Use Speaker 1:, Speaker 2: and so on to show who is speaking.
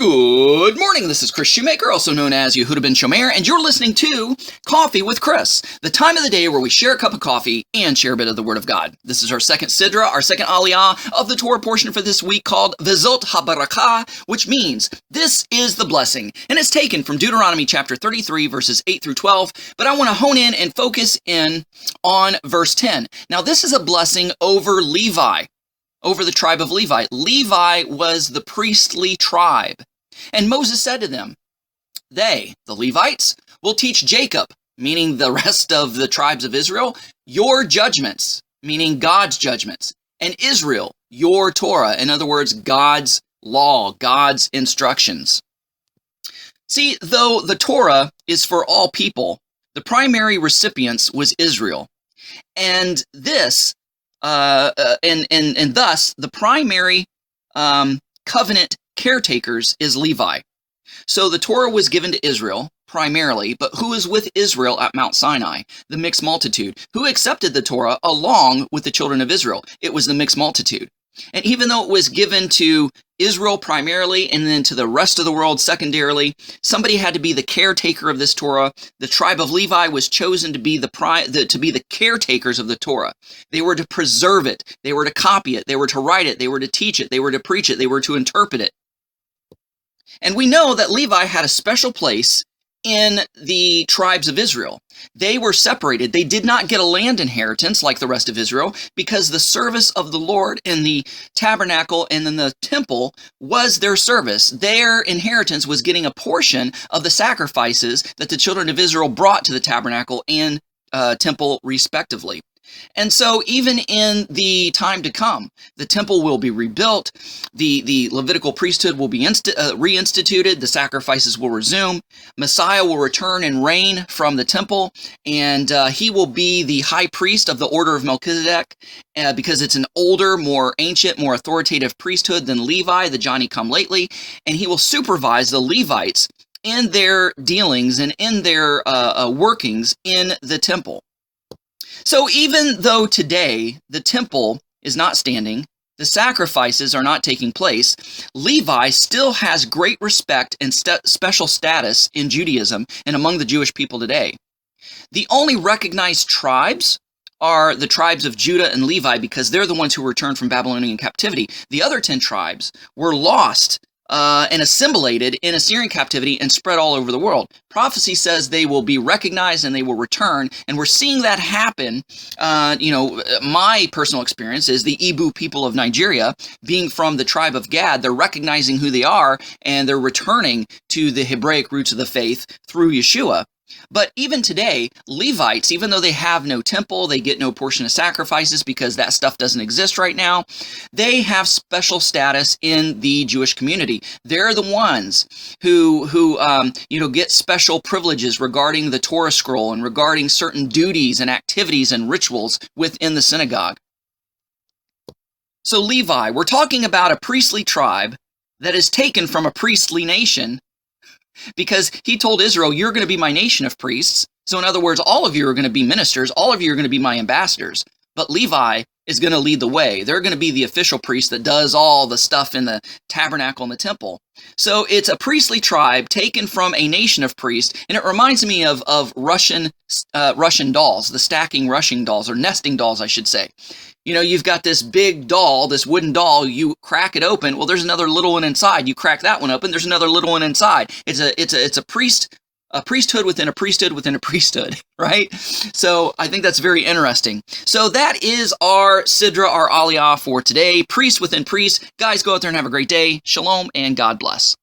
Speaker 1: Good morning, this is Kris Shoemaker, also known as Yehudah ben Shomeyr, and you're listening to Coffee with Kris, the time of the day where we share a cup of coffee and share a bit of the Word of God. This is our second Sidra, our second Aliyah of the Torah portion for this week called Monday-Vzot HaBracha, which means this is the blessing, and it's taken from Deuteronomy chapter 33, verses 8 through 12, but I want to hone in and focus in on verse 10. Now, this is a blessing over Levi, over the tribe of Levi. Levi was the priestly tribe. And Moses said to them, they, the Levites, will teach Jacob, meaning the rest of the tribes of Israel, your judgments, meaning God's judgments, and Israel, your Torah, in other words, God's law, God's instructions. See, though the Torah is for all people, the primary recipients was Israel. And this, and thus, the primary covenant caretakers is Levi. So the Torah was given to Israel primarily, but who is with Israel at Mount Sinai? The mixed multitude. Who accepted the Torah along with the children of Israel? It was the mixed multitude. And even though it was given to Israel primarily and then to the rest of the world secondarily, somebody had to be the caretaker of this Torah. The tribe of Levi was chosen to be the caretakers of the Torah. They were to preserve it. They were to copy it. They were to write it. They were to teach it. They were to preach it. They were to interpret it. And we know that Levi had a special place in the tribes of Israel. They were separated. They did not get a land inheritance like the rest of Israel because the service of the Lord in the tabernacle and in the temple was their service. Their inheritance was getting a portion of the sacrifices that the children of Israel brought to the tabernacle and temple respectively. And so even in the time to come, the temple will be rebuilt, the Levitical priesthood will be reinstituted, the sacrifices will resume, Messiah will return and reign from the temple, and he will be the high priest of the order of Melchizedek, because it's an older, more ancient, more authoritative priesthood than Levi, the Johnny-come-lately, and he will supervise the Levites in their dealings and in their workings in the temple. So even though today the temple is not standing, the sacrifices are not taking place, Levi still has great respect and special status in Judaism and among the Jewish people today. The only recognized tribes are the tribes of Judah and Levi because they're the ones who returned from Babylonian captivity. The other 10 tribes were lost and assimilated in Assyrian captivity and spread all over the world. Prophecy says they will be recognized and they will return, and we're seeing that happen. My personal experience is the Igbo people of Nigeria, being from the tribe of Gad, they're recognizing who they are, and they're returning to the Hebraic roots of the faith through Yeshua. But even today, Levites, even though they have no temple, they get no portion of sacrifices because that stuff doesn't exist right now, they have special status in the Jewish community. They're the ones who get special privileges regarding the Torah scroll and regarding certain duties and activities and rituals within the synagogue. So Levi, we're talking about a priestly tribe that is taken from a priestly nation, because he told Israel, you're going to be my nation of priests. So in other words, all of you are going to be ministers. All of you are going to be my ambassadors. But Levi is going to lead the way. They're going to be the official priest that does all the stuff in the tabernacle and the temple. So it's a priestly tribe taken from a nation of priests. And it reminds me of Russian dolls, the stacking Russian dolls, or nesting dolls, I should say. You know, you've got this big doll, this wooden doll, you crack it open, well, there's another little one inside. You crack that one open, there's another little one inside. It's a priesthood within a priesthood within a priesthood, right? So I think that's very interesting. So that is our Sidra, our Aliyah for today. Priest within priest. Guys, go out there and have a great day. Shalom and God bless.